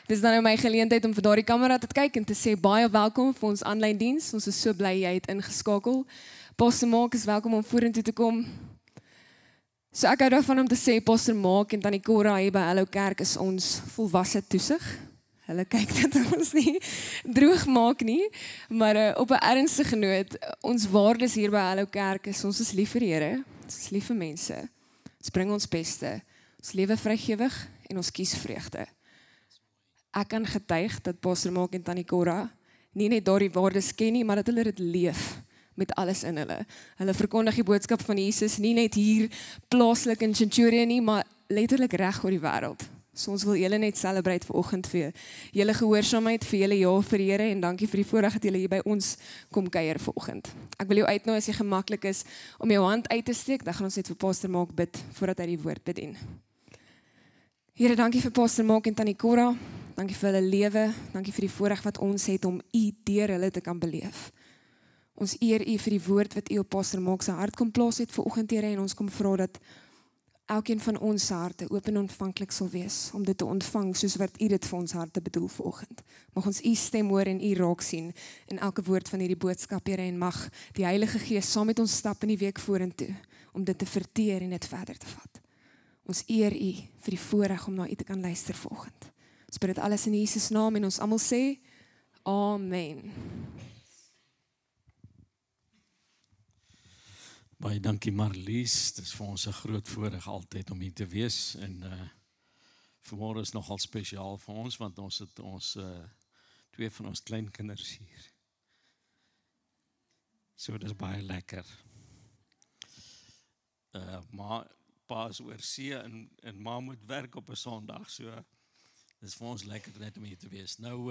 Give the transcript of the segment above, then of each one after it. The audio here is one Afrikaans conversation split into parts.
Dis dan nou my geleentheid om vir daardie kamera te kyk en te sê baie welkom vir ons aanlyn diens. Ons is so bly jy het ingeskakel. Pastor Mark is welkom om vorentoe te kom. So ek hou daarvan om te sê Pastor Mark en Tannie Cora hier by Hallo Kerk is ons volwasse toesig. Hulle kyk dat ons nie droog maak nie, maar op 'n ernstige noot, ons waardes hier by Hallo Kerk is ons is lief vir die Here, ons is lief vir mense. Ons bring ons beste, ons lewe vrygewig en ons kies vreugde. Ek kan getuig dat Pastor Mark en Tannie Cora nie net daardie waardes ken nie, maar dat hulle dit leef met alles in hulle. Hulle verkondig die boodskap van Jesus nie net hier plaaslik in Centurion nie, maar letterlik reg oor die wêreld. So ons wil julle net celebrate vanoggend vir julle gehoorsaamheid, vir julle ja vir die Here en dankie vir die voorreg dat julle hier by ons kom kuier vanoggend. Ek wil jou uitnooi as jy gemaklik is om jou hand uit te steek, dan gaan ons net vir Pastor Mark bid voordat hy die woord bedien. Here, dankie vir Pastor Mark en Tannie Cora. Dankie vir hulle lewe, dankie vir die voorreg wat ons het om U deur hulle te kan beleef. Ons eer U vir die woord wat U op Pastor Mark se hart kom plaas het vanoggend, Here, en ons kom vra dat elkeen van ons harte oop en ontvanklik sal wees om dit te ontvang soos wat U dit vir ons harte bedoel vanoggend. Mag ons U stem hoor en U raak sien in elke woord van hierdie boodskap, Here, en mag die Heilige Gees saam met ons stap in die week vorentoe om dit te verteer en dit verder te vat. Ons eer U vir die voorreg om na U te kan luister vanoggend. Ons bid dit alles in Jesus naam en ons almal sê amen. Baie dankie Marlies, dit is vir ons 'n groot voorreg altyd om hier te wees en vanmôre is nogal spesiaal vir ons want ons het twee van ons kleinkinders hier. So dit is baie lekker. Maar pa is oor see en ma moet werk op 'n Sondag, so dit is vir ons lekker net om hier te wees. Nou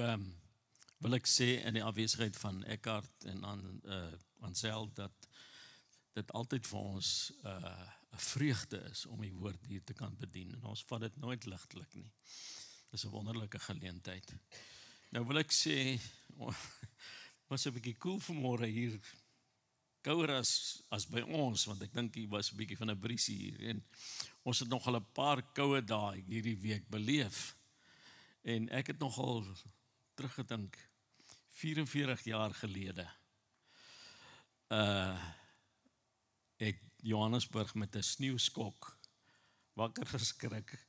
wil ek sê in die afwesigheid van Eckhart en Ansel dat dit altyd vir ons 'n vreugde is om die woord hier te kan bedien. En ons vat dit nooit ligtelik nie. Dis 'n wonderlike geleentheid. Nou wil ek sê, was 'n bietjie cool vanmôre hier, kouer as by ons, want ek dink hier was 'n bietjie van 'n briesie hier. En ons het nogal 'n paar koue dae hierdie week beleef. En ek het nogal teruggedink, 44 jaar gelede, het Johannesburg met 'n sneeuskok wakker geskrik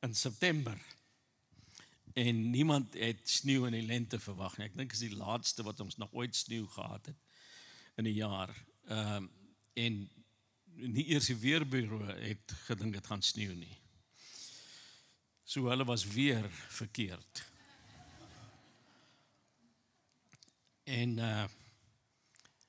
in September. En niemand het sneeu in die lente verwag nie. Ek dink is die laatste wat ons nog ooit sneeu gehad het in 'n jaar. En nie eers die weerbureau het gedink dit gaan sneeu nie. So hulle was weer verkeerd. En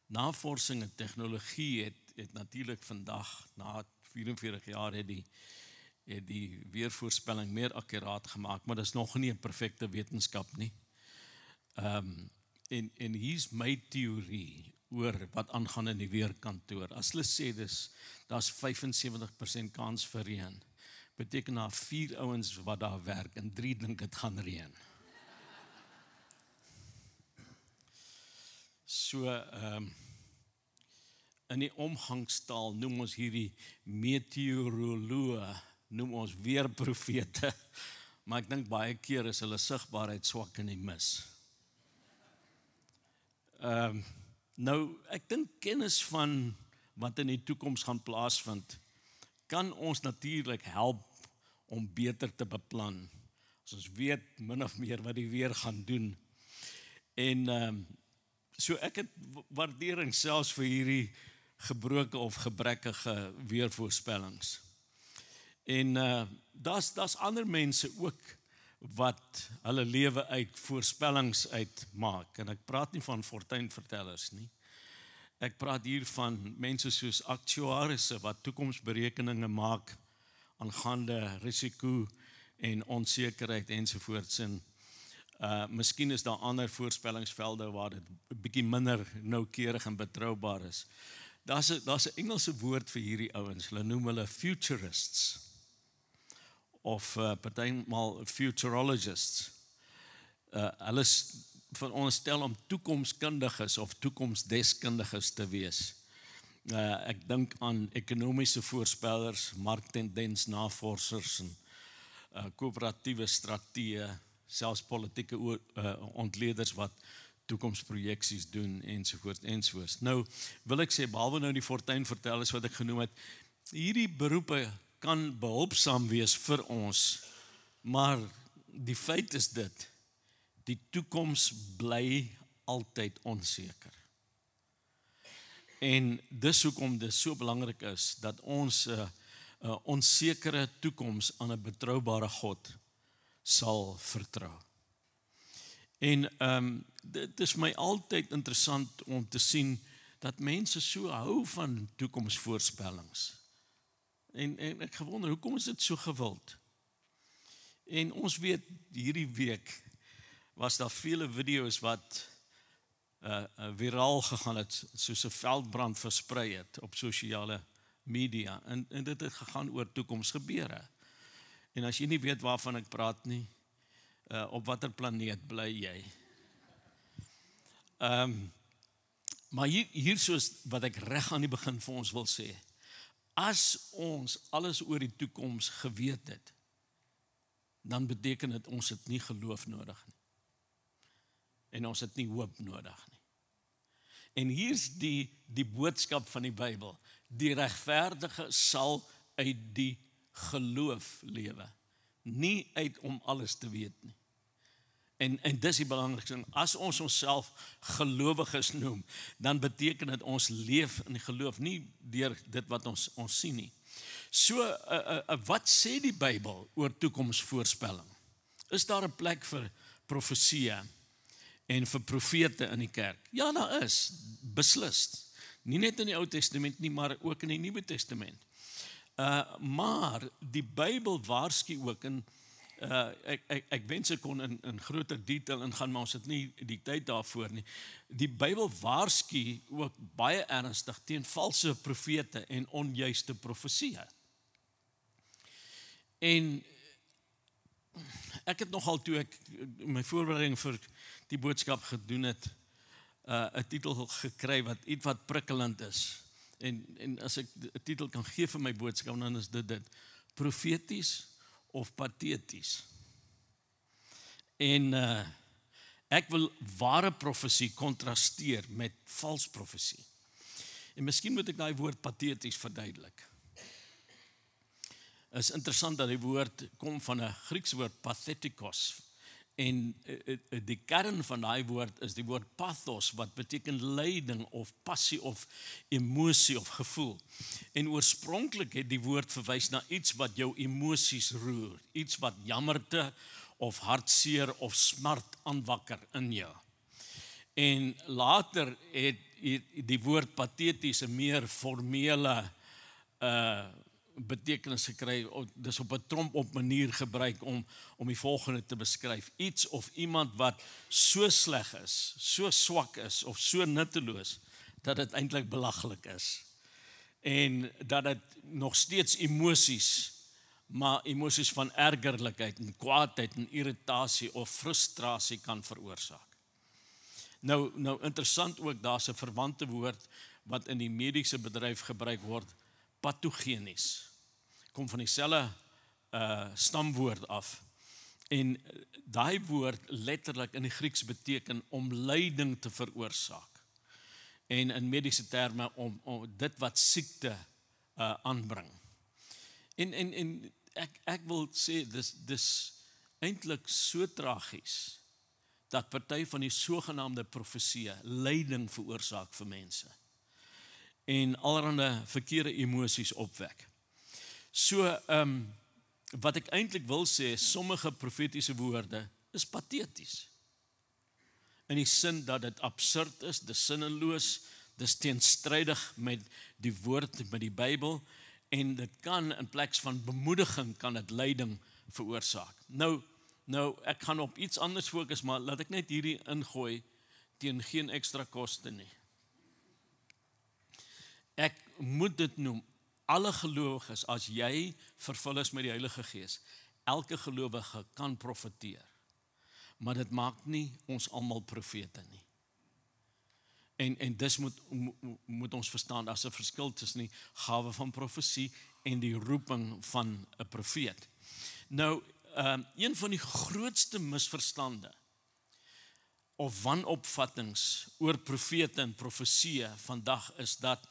navorsing en tegnologie het natuurlik vandag, na 44 jaar, het die weervoorspelling meer akkuraat gemaak, maar dit is nog nie 'n perfekte wetenskap nie. En hier's my teorie oor wat aangaan in die weerkantoor. As hulle sê daar's 75% kans vir reën, beteken daar 4 ouens wat daar werk en 3 dink dit gaan reën. So, in die omgangstaal noem ons hierdie meteoroloë, noem ons weerprofete, maar ek dink baie keer is hulle sigbaarheid swak in die mis. Nou, ek dink kennis van wat in die toekoms gaan plaasvind, kan ons natuurlik help om beter te beplan. As ons weet min of meer wat die weer gaan doen. En so ek het waardering selfs vir hierdie gebroke of gebrekkige weervoorspellings. En daar's ander mense ook wat hulle lewe uit voorspellings uitmaak. En ek praat nie van fortuinvertellers nie. Ek praat hier van mense soos aktuarisse wat toekomsberekeninge maak aangaande risiko en onsekerheid ensovoorts. En miskien is daar ander voorspellingsvelde waar dit 'n bietjie minder noukeurig en betroubaar is. Daar's 'n Engelse woord vir hierdie ouens. Hulle noem hulle futurists of partymal futurologists. Hulle veronderstel om toekomskundiges of toekomsdeskundiges te wees. Ek dink aan ekonomiese voorspellers, marktendensnavorsers en koöperatiewe strateë, selfs politieke ontleeders wat toekomsprojeksies doen ensovoorts. Nou wil ek sê, behalwe nou die fortuin vertel is wat ek genoem het, hierdie beroepe kan behulpsaam wees vir ons, maar die feit is dit, die toekoms bly altyd onseker. En dis hoekom dit so belangrik is, dat ons 'n onsekere toekoms aan 'n betroubare God sal vertrou. En dit is my altyd interessant om te sien dat mense so hou van toekomsvoorspellings. En ek gewonder, hoekom is dit so gewild? En ons weet, hierdie week was daar vele video's wat viraal gegaan het, soos 'n veldbrand versprei het op sosiale media. En dit het gegaan oor toekomsgebeure. En as jy nie weet waarvan ek praat nie, op watter planeet bly jy? Maar hier soos wat ek reg aan die begin vir ons wil sê, as ons alles oor die toekoms geweet het, dan beteken dit ons het nie geloof nodig nie. En ons het nie hoop nodig nie. En hier's die boodskap van die Bybel. Die regverdige sal uit die geloof lewe, nie uit om alles te weet nie. En dis die belangrikste. As ons onsself gelowiges noem, dan beteken dit ons leef in geloof, nie deur dit wat ons sien nie. So, wat sê die Bybel oor toekomsvoorspelling? Is daar 'n plek vir profeseë en vir profete in die kerk? Ja, daar is, beslis. Nie net in die Ou Testament nie, maar ook in die Nuwe Testament. Maar die Bybel waarsku ook, en ek wens ek kon in groter detail ingaan, maar ons het nie die tyd daarvoor nie. Die Bybel waarsku ook baie ernstig teen valse profete en onjuiste profesieë. En ek het nogal toe ek my voorbereiding vir die boodskap gedoen het, 'n titel gekry wat iets wat prikkelend is. En as ek 'n titel kan gee vir my boodskap, dan is dit profeties of pateties. En ek wil ware profesie kontrasteer met vals profesie. En miskien moet ek daai woord pateties verduidelik. Is interessant dat die woord kom van 'n Griekse woord pathetikos. En die kern van daai woord is die woord pathos, wat beteken lyding of passie of emosie of gevoel. En oorspronklik het die woord verwys na iets wat jou emosies roer, iets wat jammerte of hartseer of smart aanwakker in jou. En later het die woord pateties 'n meer formele betekenis gekry, dis op 'n tromp op manier gebruik om die volgende te beskryf. Iets of iemand wat so sleg is, so swak is of so nutteloos dat dit eintlik belaglik is. En dat dit nog steeds emosies, maar emosies van ergerlikheid en kwaadheid en irritasie of frustrasie kan veroorsaak. Nou interessant ook, daar's 'n verwante woord wat in die mediese bedryf gebruik word, patogenies. Kom van dieselfde stamwoord af. En daai woord letterlik in die Grieks beteken om lyding te veroorsaak. En in mediese terme om dit wat siekte aanbring. En ek wil sê dis eintlik so tragies dat party van die sogenaamde profeseë lyding veroorsaak vir mense en allerlei verkeerde emosies opwek. So, wat ek eintlik wil sê, sommige profetiese woorde is pateties. In die sin dat dit absurd is, dis sinneloos, dis teenstrydig met die woord, met die Bybel, en dit kan in plek van bemoediging kan dit lyding veroorsaak. Nou ek gaan op iets anders fokus, maar laat ek net hierdie ingooi teen geen ekstra koste nie. Ek moet dit noem, alle gelowiges, as jy vervul is met die Heilige Gees, elke gelowige kan profeteer. Maar dit maak nie ons almal profete nie. En dis moet ons verstaan, daar's 'n verskil tussen die gawe van profesie en die roeping van 'n profeet. Nou, een van die grootste misverstande of wanopvattings oor profete en profeseë vandag is dat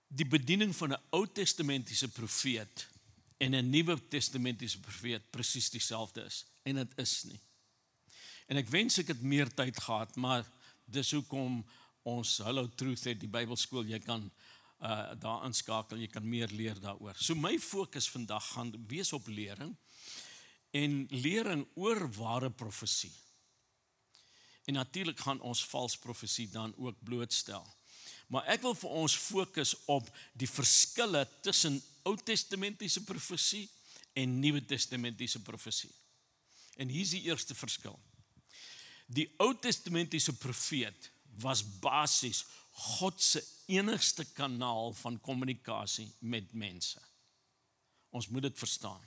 die bediening van 'n Ou Testamentiese profeet en 'n Nuwe Testamentiese profeet presies dieselfde is, en dit is nie. En ek wens ek het meer tyd gehad, maar dis hoekom ons Hello Truth het, die Bybelskool, jy kan daar inskakel, jy kan meer leer daaroor. So my fokus vandag gaan wees op lering, en lering oor ware profesie. En natuurlik gaan ons vals profesie dan ook blootstel. Maar ek wil vir ons fokus op die verskille tussen Ou Testamentiese profesie en Nuwe Testamentiese profesie. En hier is die eerste verskil. Die Ou Testamentiese profeet was basies God se enigste kanaal van kommunikasie met mense. Ons moet dit verstaan.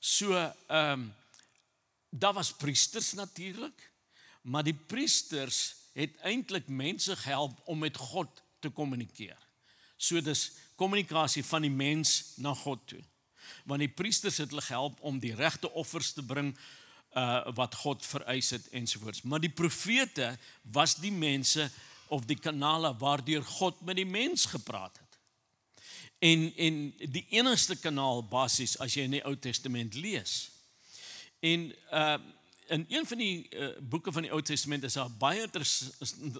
So, daar was priesters natuurlik, maar die priesters het eintlik mense gehelp om met God te kommunikeer. So dis kommunikasie van die mens na God toe. Want die priesters het hulle gehelp om die regte offers te bring wat God vereis het ensovoorts. Maar die profete was die mense of die kanale waardeur God met die mens gepraat het. En die enigste kanaal basies as jy in die Ou Testament lees. En in een van die boeke van die Ou Testament is daar baie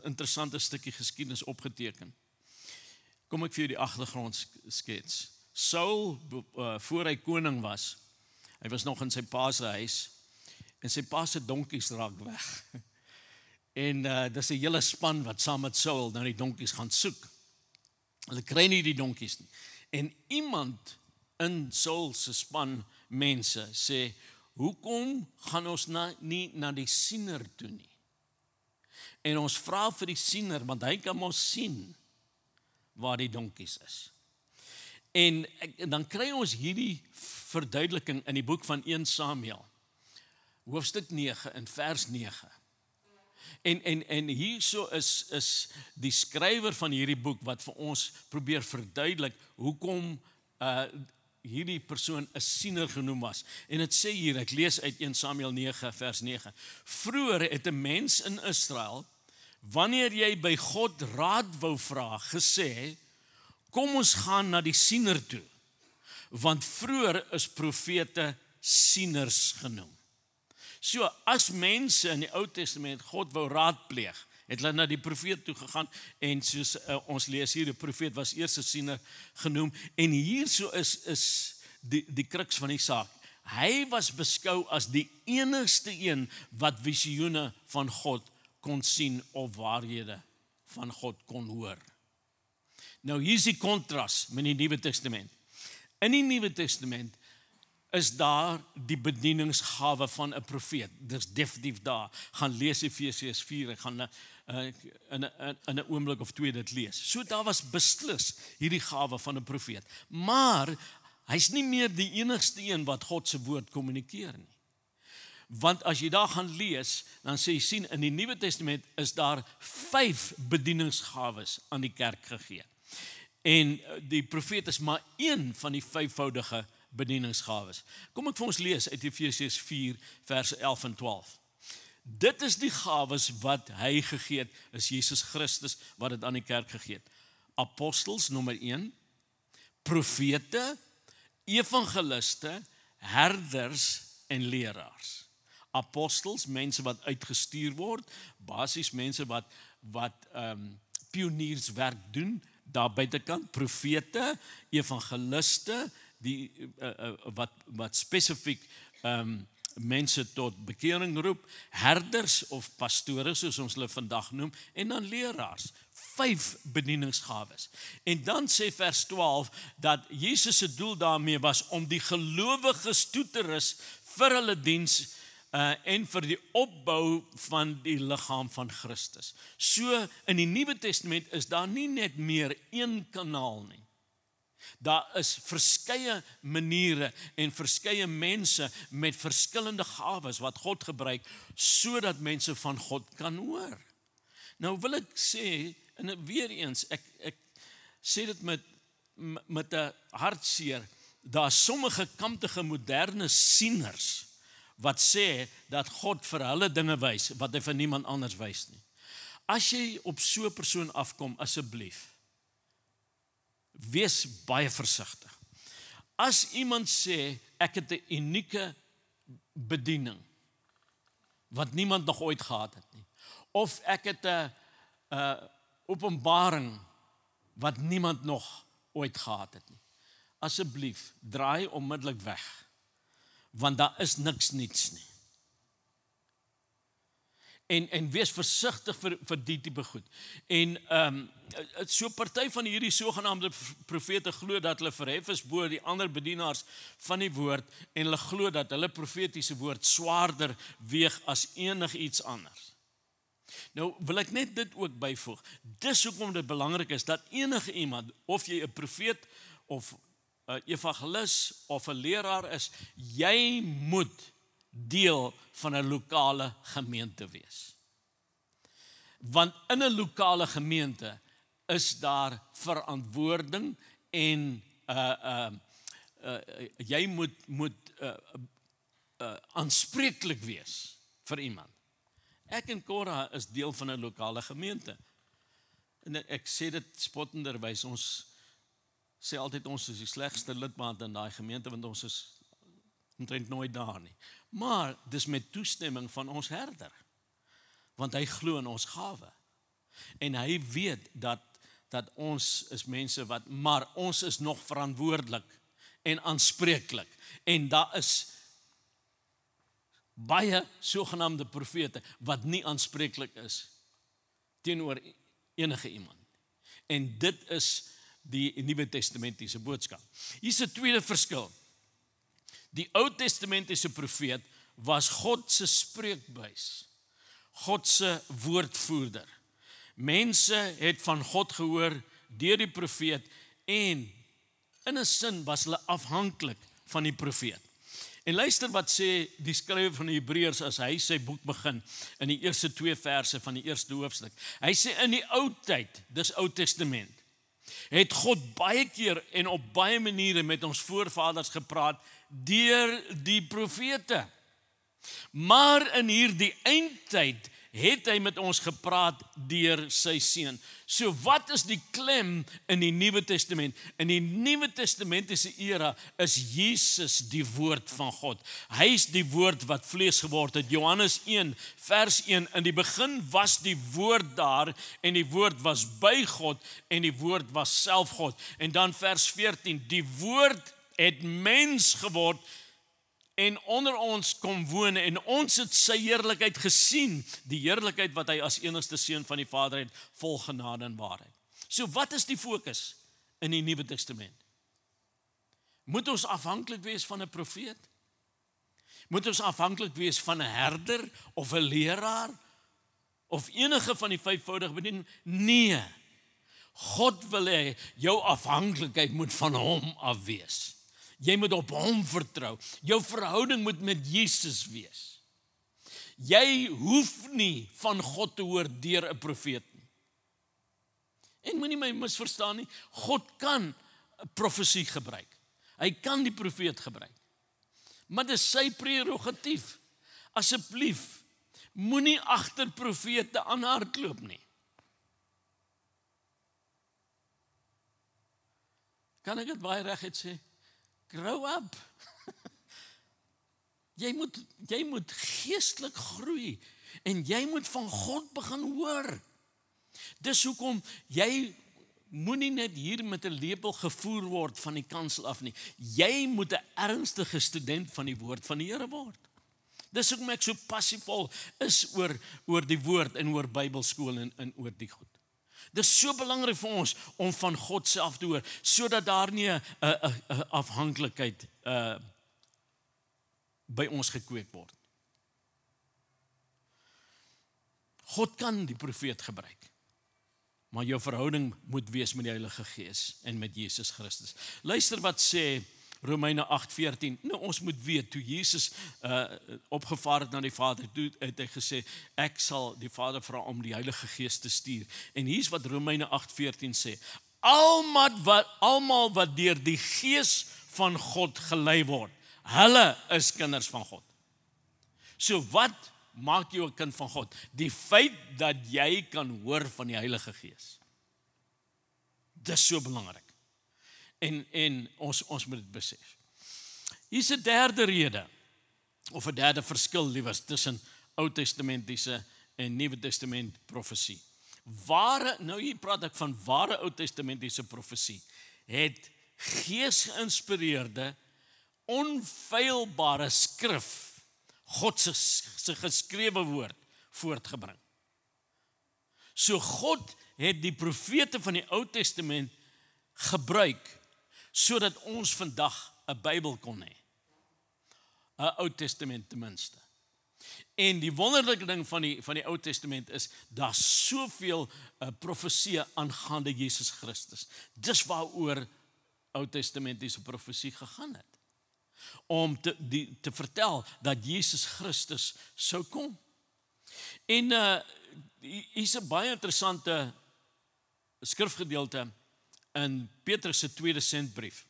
interessante stukkie geskiedenis opgeteken. Kom ek vir jou die agtergrond skets. Saul, voor hy koning was, hy was nog in sy pa se huis, en sy pa se donkies raak weg. En dis 'n hele span wat saam met Saul na die donkies gaan soek. Hulle kry nie die donkies nie. En iemand in Saul se span mense sê, hoekom gaan ons nie na die siener toe nie? En ons vra vir die siener, want hy kan ons sien waar die donkies is. En dan kry ons hierdie verduideliking in die boek van 1 Samuel, hoofstuk 9 en vers 9. En hierso is die skrywer van hierdie boek wat vir ons probeer verduidelik hoekom hierdie persoon 'n siener genoem was. En dit sê hier, ek lees uit 1 Samuel 9 vers 9. Vroeger het 'n mens in Israel, wanneer jy by God raad wou vra, gesê, kom ons gaan na die siener toe, want vroeger is profete sieners genoem. So, as mense in die Ou Testament God wou raadpleeg, het hulle na die profeet toe gegaan, en soos ons lees hier, die profeet was eers 'n siener genoem, en hierso is die kruks van die saak. Hy was beskou as die enigste een wat visioene van God kon sien of waarhede van God kon hoor. Nou hier is die kontras met die Nuwe Testament. In die Nuwe Testament is daar die bedieningsgawe van 'n profeet. Dis definitief daar. Gaan lees Efesiërs 4, ek gaan in 'n oomblik of twee dit lees. So daar was beslis hierdie gawe van 'n profeet. Maar hy's nie meer die enigste een wat God se woord kommunikeer nie. Want as jy daar gaan lees, dan sê jy sien in die Nuwe Testament is daar 5 bedieningsgawes aan die kerk gegee. En die profeet is maar een van die 5voudige bedieningsgawes. Kom ek vir ons lees uit Efesiërs 4 verse 11 en 12. Dit is die gawes wat hy gegee het, is Jesus Christus wat dit aan die kerk gegee het. Apostels nommer 1, profete, evangeliste, herders en leraars. Apostels, mense wat uitgestuur word, basies mense wat pionierswerk doen daar buitekant, profete, evangeliste, die wat spesifiek mense tot bekering roep, herders of pastore soos ons hulle vandag noem, en dan leraars. 5 bedieningsgawes. En dan sê vers 12 dat Jesus se doel daarmee was om die gelowiges toe te rus vir hulle diens en vir die opbou van die liggaam van Christus. So in die Nuwe Testament is daar nie net meer een kanaal nie. Daar is verskeie maniere en verskeie mense met verskillende gawes wat God gebruik sodat mense van God kan hoor. Nou wil ek sê, en weer eens, ek sê dit met 'n hartseer, daar sommige kantige moderne sieners wat sê dat God vir hulle dinge wys wat hy vir niemand anders wys nie. As jy op so 'n persoon afkom, asseblief, wees baie versigtig. As iemand sê ek het 'n unieke bediening wat niemand nog ooit gehad het nie, of ek het 'n openbaring wat niemand nog ooit gehad het nie, asseblief, draai onmiddellik weg, want daar is niks niets nie. En wees versigtig vir die tipe goed. En so party van hierdie sogenaamde profete glo dat hulle verhef is bo die ander bedienaars van die woord, en hulle glo dat hulle profetiese woord swaarder weeg as enigiets anders. Nou wil ek net dit ook byvoeg. Dis hoekom dit belangrik is dat enige iemand, of jy 'n profeet of 'n evangelis of 'n leraar is, jy moet deel van 'n lokale gemeente wees. Want in 'n lokale gemeente is daar verantwoording en jy moet aanspreeklik wees vir iemand. Ek en Cora is deel van 'n lokale gemeente. En ek sê dit spottenderwys, ons sê altyd ons is die slegste lidmaat in daai gemeente, want ons is omtrent nooit daar nie. Maar dis met toestemming van ons herder, want hy glo in ons gawe. En hy weet dat ons is mense maar ons is nog verantwoordelik en aanspreeklik. En daar is baie sogenaamde profete wat nie aanspreeklik is teenoor enige iemand. En dit is die Nuwe Testamentiese boodskap. Hier's 'n tweede verskil. Die Ou Testamentiese profeet was God se spreekbuis, God se woordvoerder. Mense het van God gehoor deur die profeet en in 'n sin was hulle afhanklik van die profeet. En luister wat sê die skrywer van die Hebreërs as hy sy boek begin in die eerste 2 verse van die eerste hoofstuk. Hy sê in die ou tyd, dis Ou Testament, het God baie keer en op baie maniere met ons voorvaders gepraat deur die profete. Maar in hierdie eindtyd het hy met ons gepraat deur sy seun. So wat is die klem in die Nuwe Testament? In die Nuwe Testamentiese era is Jesus die woord van God. Hy is die woord wat vlees geword het. Johannes 1 vers 1, in die begin was die woord daar en die woord was by God en die woord was self God. En dan vers 14, die woord het mens geword en onder ons kom woon en ons het sy heerlikheid gesien, die heerlikheid wat hy as enigste seun van die Vader het, vol genade en waarheid. So wat is die fokus in die Nuwe Testament? Moet ons afhanklik wees van 'n profeet? Moet ons afhanklik wees van 'n herder of 'n leraar of enige van die vyfvoudige bediening? Nee. God wil hê jou afhanklikheid moet van hom af wees. Jy moet op hom vertrou. Jou verhouding moet met Jesus wees. Jy hoef nie van God te hoor deur 'n profeet nie. En moenie my misverstaan nie. God kan profesie gebruik. Hy kan die profeet gebruik. Maar dis sy prerogatief. Asseblief, moenie agter profete aanhardloop nie. Kan ek dit baie reguit sê? Grow up. Jy moet geestelik groei en jy moet van God begin hoor. Dis hoekom jy moenie net hier met 'n lepel gevoer word van die kansel af nie. Jy moet 'n ernstige student van die woord van die Here word. Dis hoekom ek so passievol is oor die woord en oor Bybelskool en oor die goed. Dit is so belangrik vir ons om van God self te hoor, sodat daar nie 'n afhanklikheid by ons gekweek word. God kan die profeet gebruik, maar jou verhouding moet wees met die Heilige Gees en met Jesus Christus. Luister wat sê Romeine 8:14. Nou ons moet weet, toe Jesus opgevaar het na die Vader, toe het hy gesê, ek sal die Vader vra om die Heilige Gees te stuur. En hier's wat Romeine 8:14 sê, almal wat deur die Gees van God gelei word. Hulle is kinders van God. So wat maak jou 'n kind van God? Die feit dat jy kan hoor van die Heilige Gees. Dis so belangrik. En ons moet dit besef. Hier's 'n derde rede, of 'n derde verskil liewers, tussen Ou Testamentiese en Nuwe Testament profesie. Nou hier praat ek van ware Ou Testamentiese profesie, het gees-geïnspireerde, onfeilbare skrif, God se geskrewe woord voortgebring. So God het die profete van die Ou Testament gebruik sodat ons vandag 'n Bybel kon hê. 'n Ou Testament ten minste. En die wonderlike ding van die Ou Testament is daar's soveel profeseë aangaande Jesus Christus. Dis waaroor Ou Testamentiese profesie gegaan het. Om te vertel dat Jesus Christus sou kom. En hier's 'n baie interessante skrifgedeelte in Petrus se tweede sendbrief.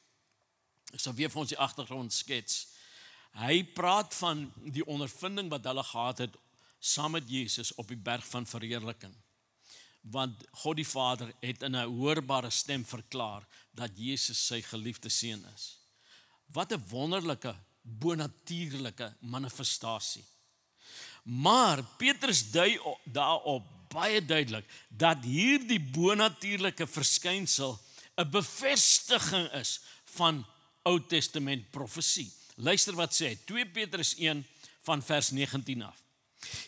Ek sal weer vir ons die agtergrond skets. Hy praat van die ondervinding wat hulle gehad het saam met Jesus op die berg van verheerliking. Want God die Vader het in 'n hoorbare stem verklaar dat Jesus sy geliefde seun is. Wat 'n wonderlike, bonatuurlike manifestasie. Maar Petrus dui daarop baie duidelik dat hierdie bonatuurlike verskynsel 'n bevestiging is van Ou Testament profesie. Luister wat sê hy, 2 Petrus 1 van vers 19 af.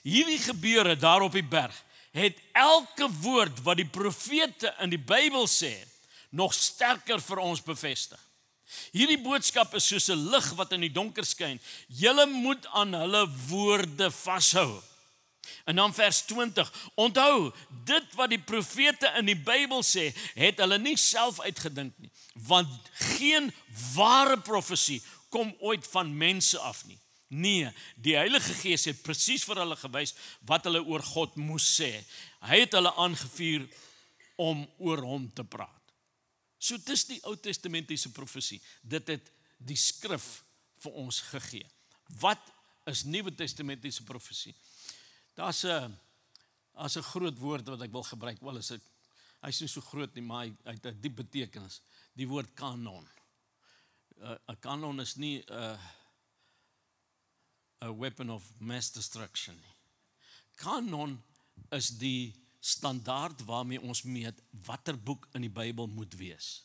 Hierdie gebeure daar op die berg het elke woord wat die profete in die Bybel sê nog sterker vir ons bevestig. Hierdie boodskap is soos 'n lig wat in die donker skyn. Julle moet aan hulle woorde vashou. En dan vers 20. Onthou, dit wat die profete in die Bybel sê, het hulle nie self uitgedink nie, want geen ware profesie kom ooit van mense af nie. Nee, die Heilige Gees het presies vir hulle gewys wat hulle oor God moes sê. Hy het hulle aangevuur om oor hom te praat. So dis die Ou Testamentiese profesie. Dit het die skrif vir ons gegee. Wat is Nuwe Testamentiese profesie? Daar's 'n groot woord wat ek wil gebruik. Wel hy's nie so groot nie, maar hy het 'n diep betekenis. Die woord kanon. 'n Kanon is nie 'n weapon of mass destruction nie. Kanon is die standaard waarmee ons meet watter boek in die Bybel moet wees.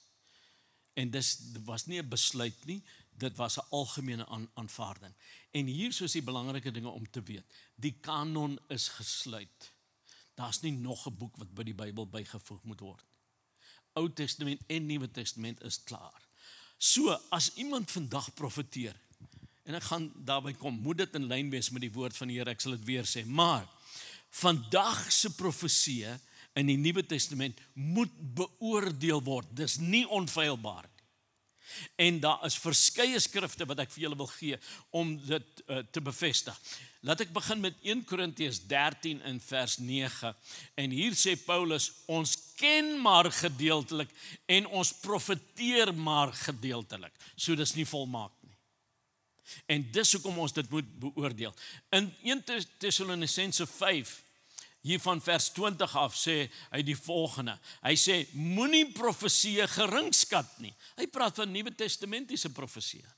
En dit was nie 'n besluit nie, dit was 'n algemene aanvaarding. En hier is die belangrike dinge om te weet. Die kanon is gesluit. Daar's nie nog 'n boek wat by die Bybel bygevoeg moet word. Ou Testament en Nuwe Testament is klaar. So as iemand vandag profeteer, en ek gaan daarby kom, moet dit in lyn wees met die woord van die Here, ek sal dit weer sê, maar vandag se profeseë in die Nuwe Testament moet beoordeel word. Dis nie onfeilbaar nie. En daar is verskeie skrifte wat ek vir julle wil gee om dit te bevestig. Laat ek begin met 1 Korintiërs 13 in vers 9. En hier sê Paulus, ons ken maar gedeeltelik en ons profeteer maar gedeeltelik. So dis nie volmaak nie. En dis hoekom ons dit moet beoordeel. In 1 Tessalonisense 5, hier van vers 20 af, sê hy die volgende. Hy sê, moenie profeseë geringskat nie. Hy praat van Nuwe Testamentiese profeseë.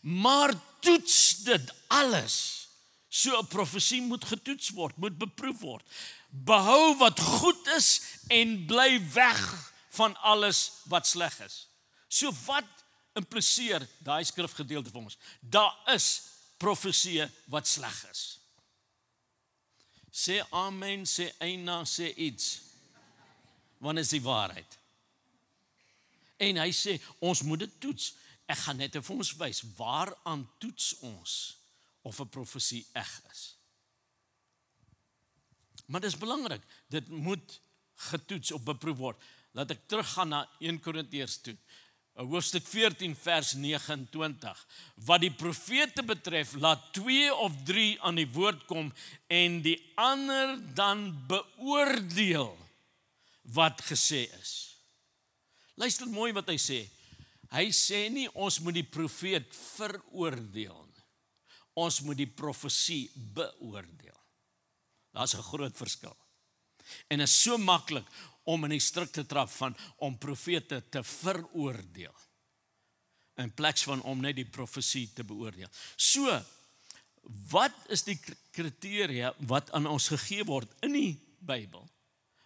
Maar toets dit alles. So 'n profesie moet getoets word, moet beproef word. Behou wat goed is en bly weg van alles wat sleg is. So wat impliseer daai skrifgedeelte vir ons? Daar is profeseë wat sleg is. Sê amen, sê eina, sê iets. Want is die waarheid. En hy sê, ons moet dit toets. Ek gaan net vir ons wys, waaraan toets ons of 'n profesie reg is. Maar dit is belangrik, dit moet getoets of beproef word. Laat ek teruggaan na 1 Korintiërs toe. Hoofstuk 14 vers 29. Wat die profete betref, laat 2 of 3 aan die woord kom en die ander dan beoordeel wat gesê is. Luister mooi wat hy sê. Hy sê nie ons moet die profeet veroordeel nie. Ons moet die profesie beoordeel. Daar's 'n groot verskil. En is so maklik om in die struik te trap van om profete te veroordeel in plaas van om net die profesie te beoordeel. So, wat is die kriteria wat aan ons gegee word in die Bybel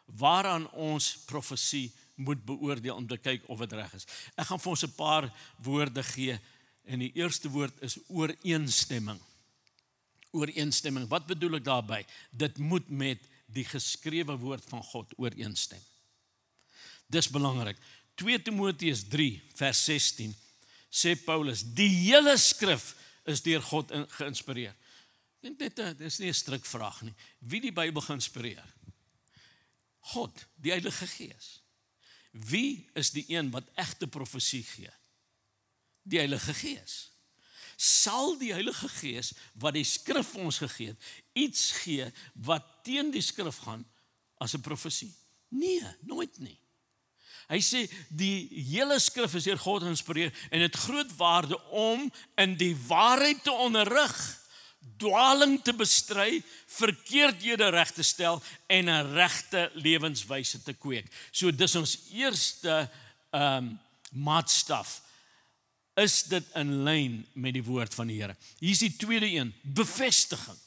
waaraan ons profesie moet beoordeel om te kyk of dit reg is? Ek gaan vir ons 'n paar woorde gee en die eerste woord is ooreenstemming. Ooreenstemming, wat bedoel ek daarby? Dit moet met die geskrewe woord van God ooreenstem. Dis belangrik. 2 Timoteus 3 vers 16 sê Paulus, die hele skrif is deur God geïnspireer. Dit is nie 'n strikvraag nie. Wie die Bybel geïnspireer? God, die Heilige Gees. Wie is die een wat egte profesie gee? Die Heilige Gees. Sal die Heilige Gees wat die skrif ons gegee het, iets gee wat teen die skrif gaan as 'n profesie? Nee, nooit nie. Hy sê die hele skrif is deur God geïnspireer en het groot waarde om in die waarheid te onderrig, dwaling te bestry, verkeerdhede reg te stel en 'n regte lewenswyse te kweek. So dis ons eerste maatstaf. Is dit in lyn met die woord van die Here? Hier is die tweede een, bevestiging.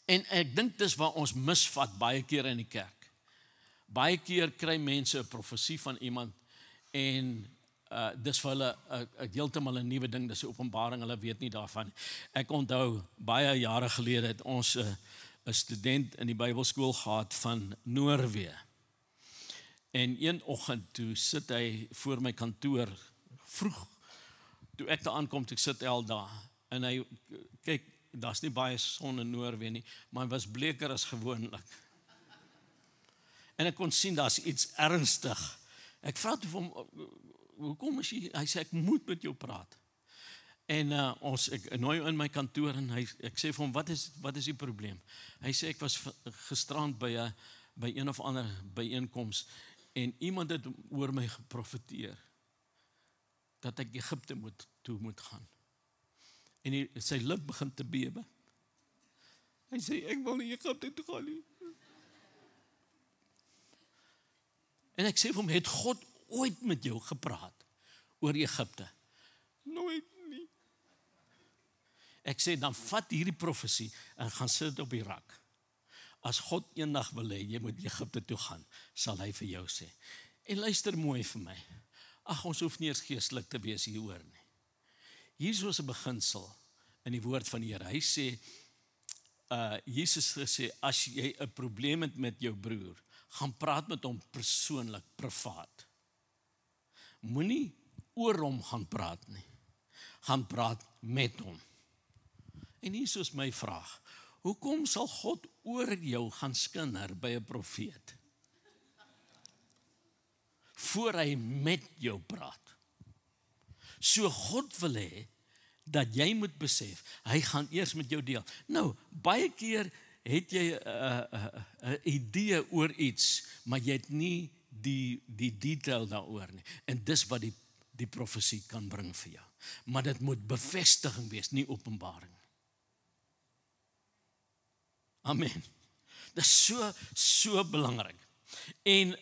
En ek dink dis waar ons misvat baie keer in die kerk. Baie keer kry mense 'n profesie van iemand en dis vir hulle heeltemal 'n nuwe ding, dis 'n openbaring, hulle weet nie daarvan. Ek onthou baie jare gelede het ons 'n student in die Bybelskool gehad van Noorwe. En een oggend toe sit hy voor my kantoor vroeg. Toe ek daar aankom, ek sit al daar en hy kyk, daar's nie baie son in Noorwe nie, maar hy was bleker as gewoonlik. En ek kon sien daar's iets ernstig. Ek vra toe vir hom, hoekom is jy? Hy sê ek moet met jou praat. En ek nooi in my kantoor en ek sê vir hom, wat is die probleem? Hy sê ek was gisterand by een of ander byeenkoms en iemand het oor my geprofeteer dat ek Egipte moet gaan. En sy lip begin te bewe. Hy sê ek wil nie Egipte toe gaan nie. En ek sê vir hom, het God ooit met jou gepraat oor Egipte? Nooit nie. Ek sê, dan vat hierdie profesie en gaan sit dit op die rak. As God eendag wil hê, jy moet Egipte toe gaan, sal hy vir jou sê. En luister mooi vir my. Ag, ons hoef nie eers geestelik te wees hieroor nie. Hier is 'n beginsel in die woord van die Here. Hy sê, Jesus gesê, as jy 'n probleem het met jou broer, gaan praat met hom persoonlik, privaat. Moenie oor hom gaan praat nie. Gaan praat met hom. En hier is my vraag. Hoekom sal God oor jou gaan skinder by 'n profeet? Voor hy met jou praat. So God wil hê dat jy moet besef, hy gaan eers met jou deel. Nou, baie keer het jy 'n idee oor iets, maar jy het nie die detail daaroor nie. En dis wat die profesie kan bring vir jou. Maar dit moet bevestiging wees, nie openbaring. Amen. Dit is so belangrik. En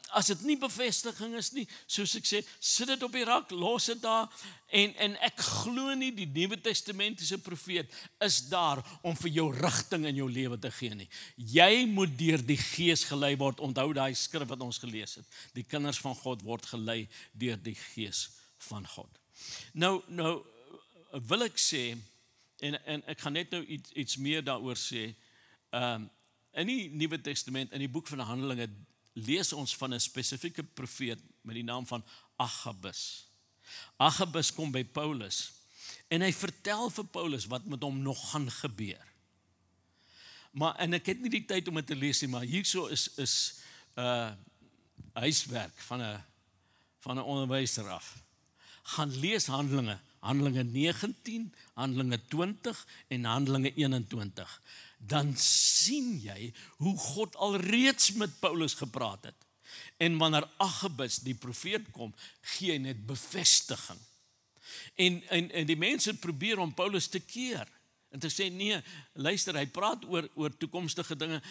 as dit nie bevestiging is nie, soos ek sê, sit dit op die rak, los dit daar, en ek glo nie die Nuwe Testamentiese profeet is daar om vir jou rigting in jou lewe te gee nie. Jy moet deur die Gees gelei word. Onthou daai skrif wat ons gelees het. Die kinders van God word gelei deur die Gees van God. Nou wil ek sê, en ek gaan net nou iets meer daaroor sê, in die Nuwe Testament, in die boek van Handelinge, lees ons van 'n spesifieke profeet met die naam van Agabus. Agabus kom by Paulus en hy vertel vir Paulus wat met hom nog gaan gebeur. En ek het nie die tyd om dit te lees nie, maar hierso is huiswerk van 'n onderwyser af. Gaan lees Handelinge 19, Handelinge 20 en Handelinge 21. Dan sien jy hoe God alreeds met Paulus gepraat het. En wanneer Agabus die profeet kom, gee hy net bevestiging. En die mense probeer om Paulus te keer en te sê nee, luister, hy praat oor toekomstige dinge,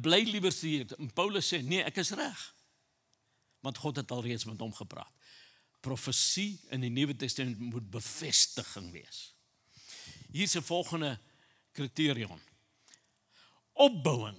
bly liewer hier. En Paulus sê nee, ek is reg. Want God het alreeds met hom gepraat. Profesie in die Nuwe Testament moet bevestiging wees. Hier is 'n volgende kriterium. Opbouing.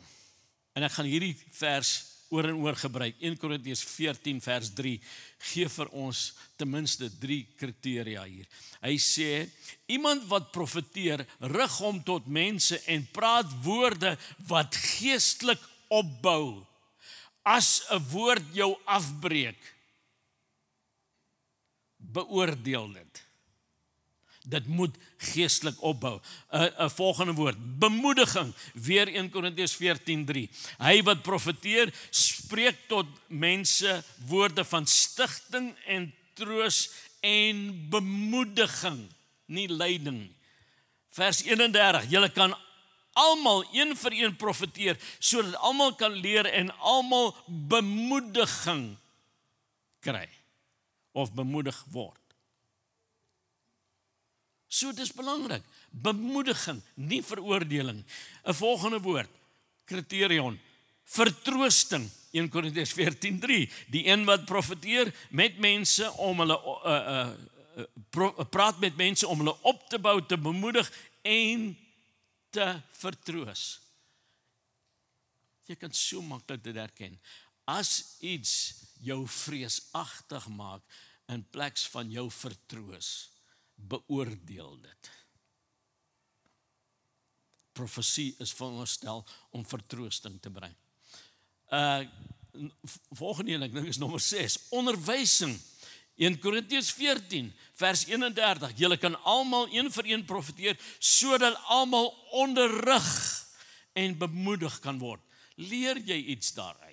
En ek gaan hierdie vers oor en oor gebruik. 1 Korintiërs 14 vers 3 gee vir ons ten minste 3 kriteria hier. Hy sê, iemand wat profeteer, rig hom tot mense en praat woorde wat geestelik opbou. As 'n woord jou afbreek, beoordeel dit. Dit moet geestelik opbou. 'n volgende woord, bemoediging, weer 1 Korintiërs 14:3. Hy wat profeteer, spreek tot mense woorde van stigting en troos en bemoediging, nie lyding nie. Vers 31, julle kan almal een vir een profeteer, sodat almal kan leer en almal bemoediging kry, of bemoedig word. So dis belangrik, bemoediging, nie veroordeling. 'n volgende woord, kriterion, vertroosting, 1 Korintiërs 14:3, die een wat profeteer met mense om hulle praat met mense om hulle op te bou, te bemoedig en te vertroos. Jy kan so maklik dit herken. As iets jou vreesagtig maak in plek van jou vertroos, beoordeel dit. Profesie is veronderstel om vertroosting te bring. Volgende een, ek dink is nommer 6, onderwysing. 1 Korintiërs 14 vers 31, julle kan almal een vir een profeteer, sodat almal onderrig en bemoedig kan word. Leer jy iets daaruit?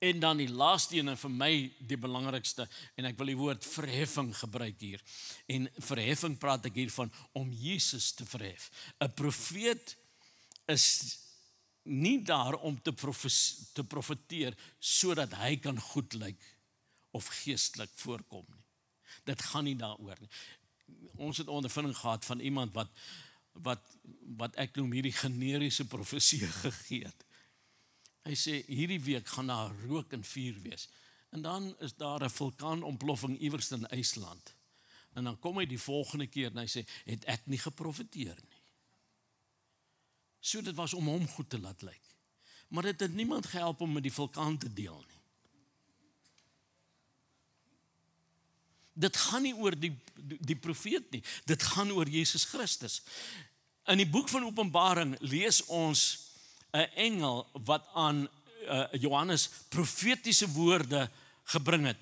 En dan die laaste een, en vir my die belangrikste, en ek wil die woord verheffing gebruik hier. En verheffing praat ek hier van om Jesus te verhef. 'n Profeet is nie daar om te profeteer sodat hy kan goed lyk of geestelik voorkom nie. Dit gaan nie daaroor nie. Ons het ondervinding gehad van iemand wat ek noem hierdie generiese profesie gegee het. Hy sê hierdie week gaan daar rook en vuur wees. En dan is daar 'n vulkaanontploffing iewers in IJsland. En dan kom hy die volgende keer en hy sê, het ek nie geprofeteer nie. So dit was om hom goed te laat lyk. Maar dit het niemand gehelp om met die vulkaan te deel nie. Dit gaan nie oor die profeet nie. Dit gaan oor Jesus Christus. In die boek van Openbaring lees ons 'n engel wat aan Johannes profetiese woorde gebring het.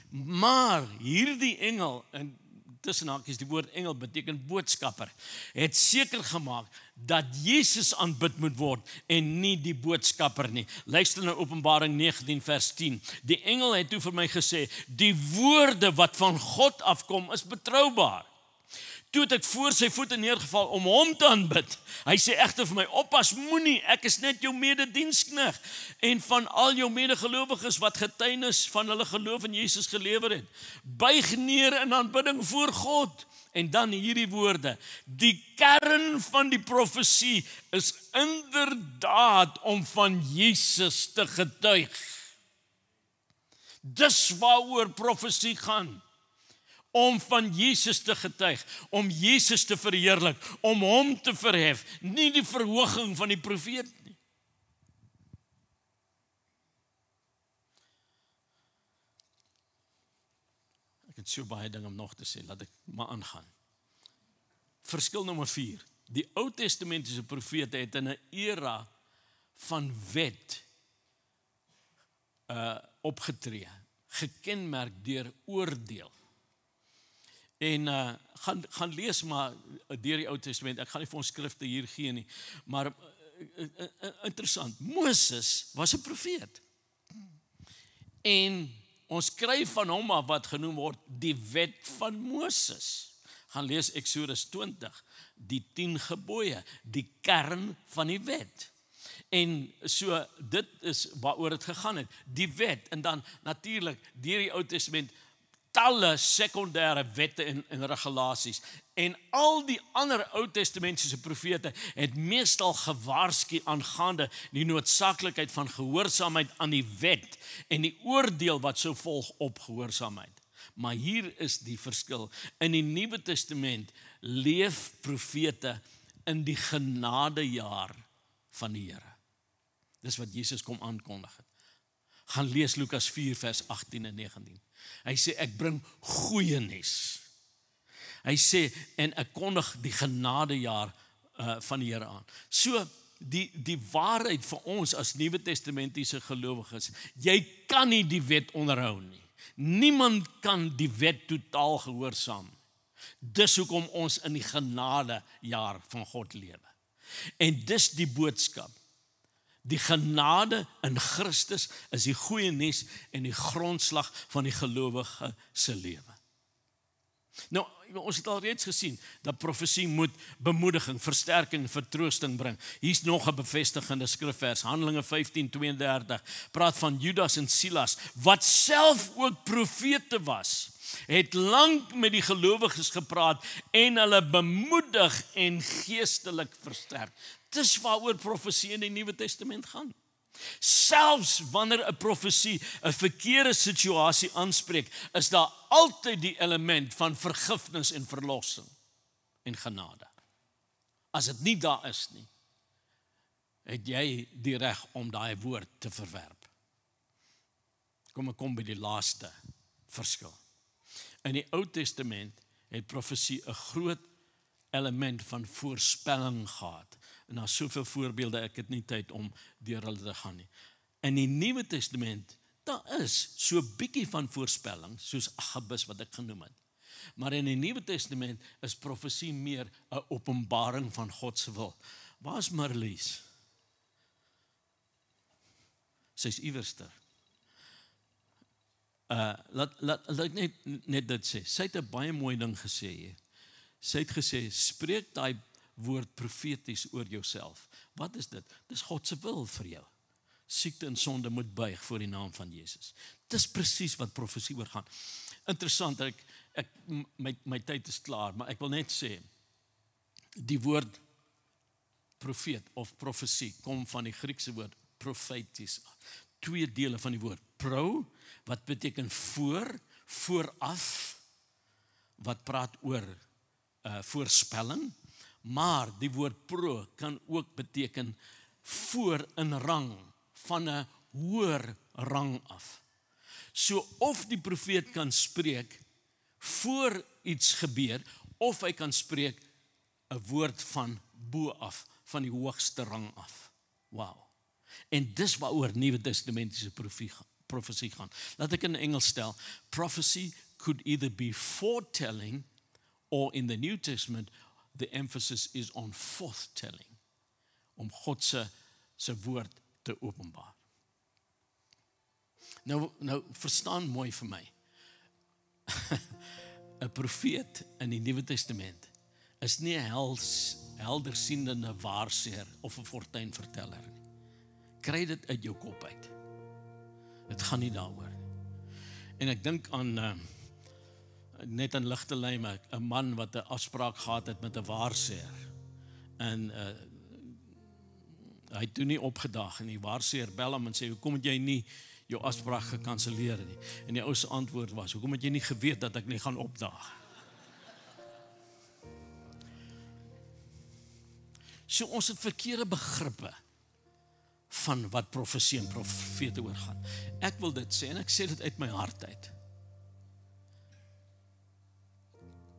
Maar hierdie engel, en tussen hakies die woord engel beteken boodskapper, het seker gemaak dat Jesus aanbid moet word en nie die boodskapper nie. Luister na Openbaring 19 vers 10. Die engel het toe vir my gesê, die woorde wat van God afkom is betroubaar. Toe het ek voor sy voete neergeval om hom te aanbid. Hy sê egter vir my, oppas, moenie, ek is net jou medediensknegt en van al jou medegelowiges wat getuienis van hulle geloof in Jesus gelewer het. Buig neer in aanbidding voor God. En dan hierdie woorde, die kern van die profesie is inderdaad om van Jesus te getuig. Dis waaroor profesie gaan. Om van Jesus te getuig, om Jesus te verheerlik, om hom te verhef, nie die verhoging van die profeet nie. Ek het so baie dinge om nog te sê, laat ek maar aangaan. Verskil nommer 4. Die Ou Testamentiese profete het in 'n era van wet opgetree, gekenmerk deur oordeel. En gaan lees maar deur die Ou Testament. Ek gaan nie vir ons skrifte hier gee nie, maar interessant. Moses was 'n profeet. En ons skryf van hom af wat genoem word die wet van Moses. Gaan lees Eksodus 20, die 10 gebooie, die kern van die wet. En so, dit is waaroor dit gegaan het, die wet, en dan natuurlik, deur die Ou Testament, talle sekondêre wette en regulasies. En al die ander Ou Testamentiese profete het meestal gewaarsku aangaande die noodsaaklikheid van gehoorsaamheid aan die wet en die oordeel wat sou volg op gehoorsaamheid. Maar hier is die verskil. In die Nuwe Testament leef profete in die genadejaar van die Here. Dis wat Jesus kom aankondig het. Gaan lees Lukas 4 vers 18 en 19. Hy sê ek bring goeie nuus. Hy sê en ek kondig die genadejaar van die Here aan. So die waarheid vir ons as Nuwe Testamentiese gelowiges, jy kan nie die wet onderhou nie. Niemand kan die wet totaal gehoorsaam. Dis hoekom ons in die genadejaar van God lewe. En dis die boodskap. Die genade in Christus is die goeie nuus en die grondslag van die gelowige se lewe. Nou, ons het al reeds gesien dat profesie moet bemoediging, versterking, vertroosting bring. Hier's nog 'n bevestigende skrifvers, Handelinge 15:32, praat van Judas en Silas, wat self ook profete was, het lank met die gelowiges gepraat en hulle bemoedig en geestelik versterk. Dis waaroor profesie in die Nuwe Testament gaan. Selfs wanneer 'n profesie 'n verkeerde situasie aanspreek, is daar altyd die element van vergifnis en verlossing en genade. As dit nie daar is nie, het jy die reg om daai woord te verwerp. Ek kom by die laaste verskil. In die Ou Testament het profesie 'n groot element van voorspelling gehad. En daar's soveel voorbeelde, ek het nie tyd om deur hulle te gaan nie. In die Nuwe Testament, daar is so 'n bietjie van voorspelling, soos Agabus wat ek genoem het. Maar in die Nuwe Testament is profesie meer 'n openbaring van God se wil. Waar is Marlies? Sy's iewerster. Laat net dit sê. Sy het 'n baie mooi ding gesê hier. Sy het gesê, spreek daai woord profeties oor jouself. Wat is dit? Dis God se wil vir jou. Siekte en sonde moet buig voor die naam van Jesus. Dis presies wat profesie oor gaan. Interessant, my tyd is klaar, maar ek wil net sê, die woord profeet of profesie kom van die Griekse woord prophetis. Twee dele van die woord. Pro, wat beteken vooraf, wat praat oor voorspelling, maar die woord pro kan ook beteken voor in rang, van 'n hoër rang af. So of die profeet kan spreek voor iets gebeur, of hy kan spreek 'n woord van bo af, van die hoogste rang af. Wow. En dis waaroor Nuwe Testamentiese profesie gaan. Laat ek in Engels stel, prophecy could either be foretelling, or in the New Testament, the emphasis is on forthtelling, om God se woord te openbaar. Nou verstaan mooi vir my. 'n Profeet in die Nuwe Testament is nie 'n heldersiende waarseer of 'n fortuinverteller nie. Kry dit uit jou kop uit. Dit gaan nie daaroor. En ek dink aan net aan ligte lyne, 'n man wat 'n afspraak gehad het met 'n waarseer. En hy het toe nie opgedag en die waarseer bel hom en sê, hoekom het jy nie jou afspraak gekanselleer nie? En die ou se antwoord was, hoekom het jy nie geweet dat ek nie gaan opdaag? So ons het verkeerde begrippe van wat profesie en profete oor gaan. Ek wil dit sê en ek sê dit uit my hart uit.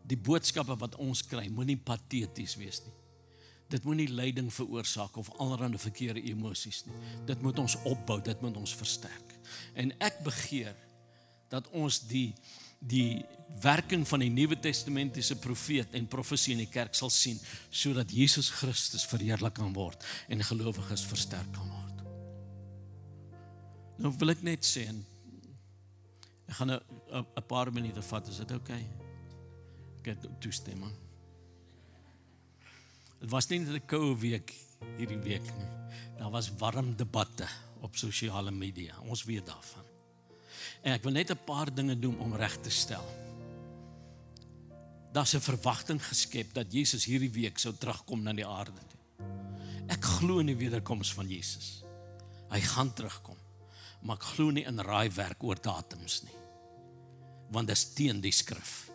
Die boodskappe wat ons kry, moenie pateties wees nie. Dit moenie lyding veroorsaak of allerlei verkeerde emosies nie. Dit moet ons opbou, dit moet ons versterk. En ek begeer dat ons die werking van die Nuwe Testamentiese profeet en profesie in die kerk sal sien, sodat Jesus Christus verheerlik kan word en gelowiges versterk kan word. Nou wil ek net sê, en ek gaan 'n paar minute vat, is dit okay? Ek het toestemming. Het was nie net 'n koue week hierdie week nie. Daar was warm debatte op sosiale media. Ons weet daarvan. En ek wil net 'n paar dinge doen om reg te stel. Daar's 'n verwagting geskep dat Jesus hierdie week sou terugkom na die aarde toe. Ek glo in die wederkoms van Jesus. Hy gaan terugkom. Maar ek glo nie in raaiwerk oor datums nie. Want dit is teen die skrif.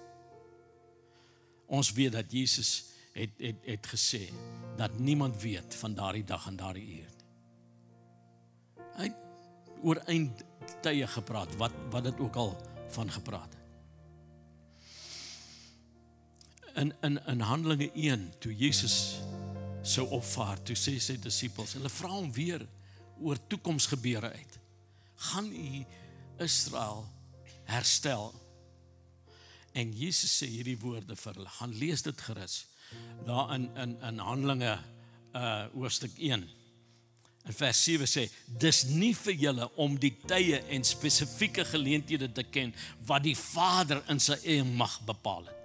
Ons weet dat Jesus het gesê dat niemand weet van daardie dag en daardie uur nie. Hy het oor eindtye gepraat, wat dit ook al van gepraat het. In Handelinge 1, toe Jesus sou opvaar, toe sê sy disippels, hulle vra hom weer oor toekomsgebeure uit. Gaan u Israel herstel? En Jesus sê hierdie woorde vir hulle, gaan lees dit gerus, daar in Handelinge hoofstuk 1. In vers 7 sê, dis nie vir julle om die tye en spesifieke geleenthede te ken, wat die Vader in sy eie mag bepaal het.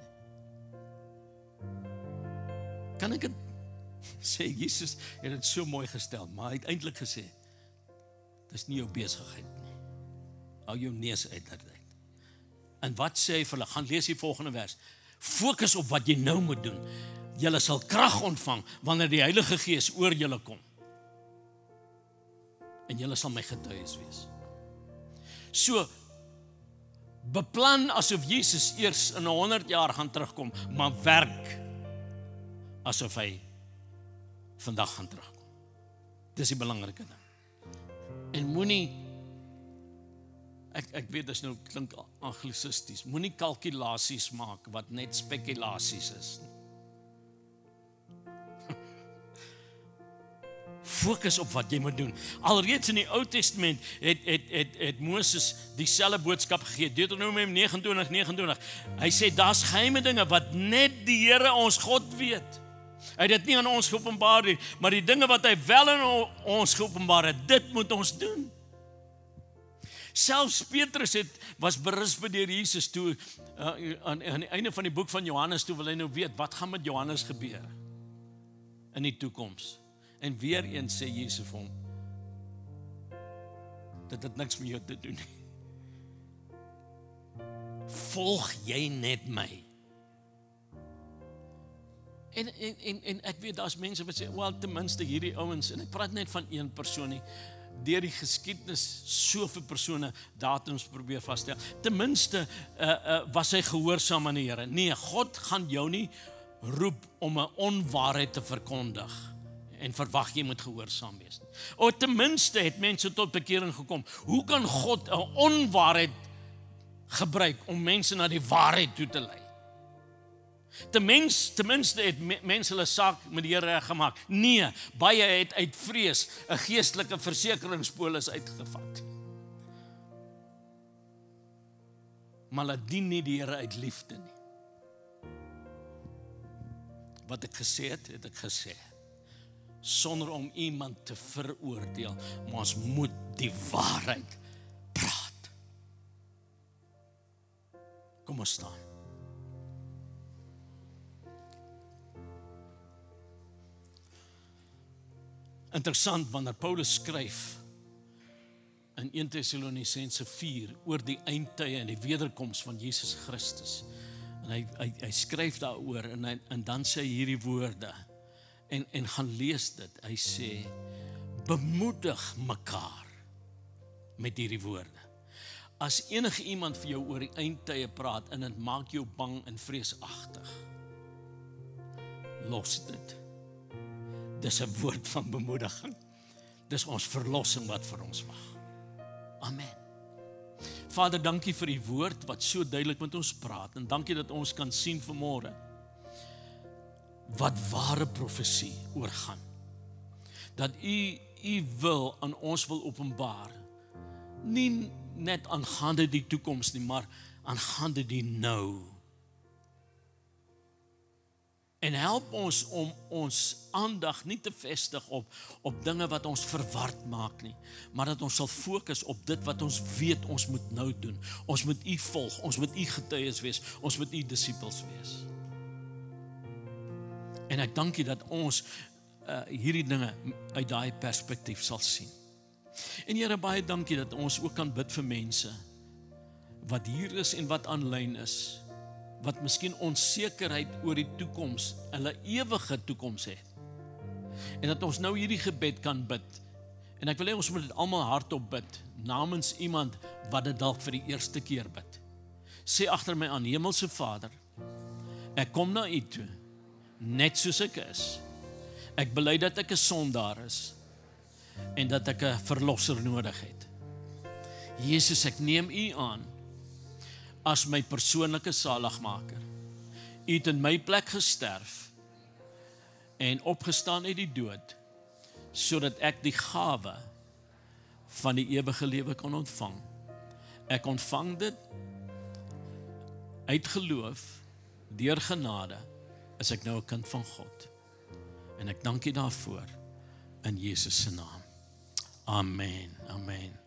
Kan ek het sê, Jesus het dit so mooi gestel, maar hy het eintlik gesê, dis nie jou besigheid nie. Hou jou neus uit dit. En wat sê hy vir hulle? Gaan lees die volgende vers. Fokus op wat jy nou moet doen. Julle sal krag ontvang wanneer die Heilige Gees oor julle kom. En julle sal my getuies wees. So, beplan asof Jesus eers in 100 jaar gaan terugkom, maar werk asof hy vandag gaan terugkom. Dis die belangrike ding. En moenie, ek weet dis nou klink anglisisties, moenie kalkulasies maak wat net spekulasies is nie. Fokus op wat jy moet doen. Alreeds in die Ou Testament het Moses dieselfde boodskap gegee. Deuteronomium 29:29. Hy sê daar's geheime dinge wat net die Here ons God weet. Hy het dit nie aan ons geopenbaar nie, maar die dinge wat hy wel aan ons geopenbaar het, dit moet ons doen. Selfs Petrus was berisp deur Jesus toe aan die einde van die boek van Johannes toe wil hy nou weet wat gaan met Johannes gebeur in die toekoms. En weer eens sê Jesus vir hom, dit het niks met jou te doen nie. Volg jy net my. En ek weet daar's mense wat sê, wel ten minste hierdie ouens, en ek praat net van een persoon nie, deur die geskiedenis soveel persone datums probeer vasstel. Ten minste was hy gehoorsaam aan die Here. Nee, God gaan jou nie roep om 'n onwaarheid te verkondig en verwag jy moet gehoorsaam wees. O, ten minste het mense tot bekering gekom. Hoe kan God 'n onwaarheid gebruik om mense na die waarheid toe te lei? Ten minste het mense hulle saak met die Here reggemaak. Nee, baie het uit vrees 'n geestelike versekeringspolis uitgevat. Maar laat dien nie die Here uit liefde nie. Wat ek gesê het ek gesê. Sonder om iemand te veroordeel, maar ons moet die waarheid praat. Kom ons staan. Interessant, wanneer Paulus skryf in 1 Tessalonisense 4 oor die eindtye en die wederkoms van Jesus Christus. En hy skryf daaroor en dan sê hy hierdie woorde. En gaan lees dit. Hy sê, bemoedig mekaar met hierdie woorde. As enige iemand vir jou oor die eindtye praat en dit maak jou bang en vreesagtig, los dit. Dis 'n woord van bemoediging. Dis ons verlossing wat vir ons wag. Amen. Vader, dankie vir die woord wat so duidelik met ons praat. En dankie dat ons kan sien vanmôre wat ware profesie oorgaan. Dat u wil aan ons wil openbaar. Nie net aangaande die toekoms nie, maar aangaande die nou. En help ons om ons aandag nie te vestig op dinge wat ons verward maak nie, maar dat ons sal fokus op dit wat ons weet ons moet nou doen. Ons moet u volg, ons moet u getuies wees, ons moet u disippels wees. En ek dank u dat ons hierdie dinge uit daai perspektief sal sien. En Here, baie dankie dat ons ook kan bid vir mense wat hier is en wat aanlyn is, wat miskien onsekerheid oor die toekoms, hulle ewige toekoms het. En dat ons nou hierdie gebed kan bid. En ek wil hê ons moet dit almal hardop bid, namens iemand wat dit dalk vir die eerste keer bid. Sê agter my aan, Hemelse Vader, ek kom na U toe, net soos ek is. Ek bely dat ek 'n sondaar is, en dat ek 'n verlosser nodig het. Jesus, ek neem U aan, as my persoonlike saligmaker. U het in my plek gesterf, en opgestaan uit die dood, sodat ek die gawe van die ewige lewe kon ontvang. Ek ontvang dit uit geloof, deur genade, is ek nou 'n kind van God. En ek dank U daarvoor, in Jesus se naam. Amen, amen.